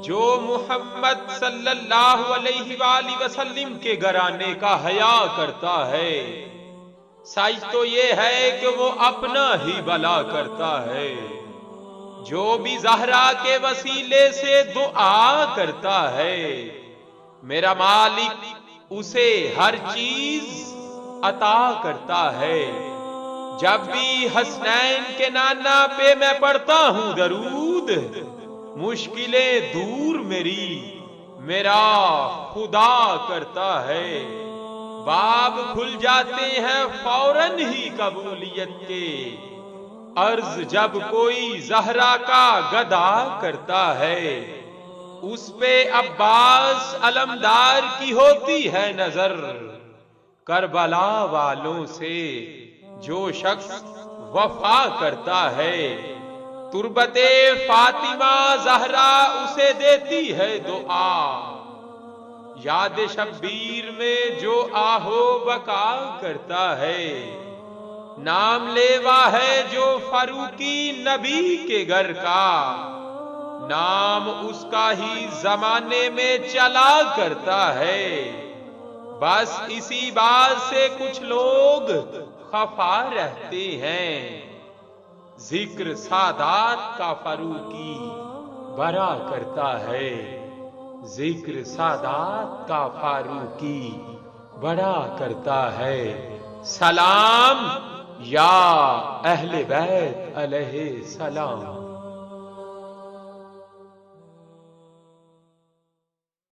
جو محمد صلی اللہ علیہ وآلہ وسلم کے گھرانے کا حیا کرتا ہے، سچ تو یہ ہے کہ وہ اپنا ہی بھلا کرتا ہے۔ جو بھی زہرا کے وسیلے سے دعا کرتا ہے، میرا مالک اسے ہر چیز عطا کرتا ہے۔ جب بھی حسنین کے نانا پہ میں پڑھتا ہوں درود، مشکلیں دور میرا خدا کرتا ہے۔ باب کھل جاتے ہیں فوراً ہی قبولیت کے، عرض جب کوئی زہرا کا گدا کرتا ہے، اس پہ عباس علمدار کی ہوتی ہے نظر۔ کربلا والوں سے جو شخص وفا کرتا ہے، تربت فاطمہ زہرا اسے دیتی ہے دعا۔ یاد شبیر میں جو آہو بکا کرتا ہے، نام لیوا ہے جو فاروقی نبی کے گھر کا، نام اس کا ہی زمانے میں چلا کرتا ہے۔ بس اسی بات سے کچھ لوگ خفا رہتے ہیں، ذکر سادات کا فاروقی بڑا کرتا ہے، ذکر سادات کا فاروقی بڑا کرتا ہے۔ سلام یا اہل بیت علیہ السلام۔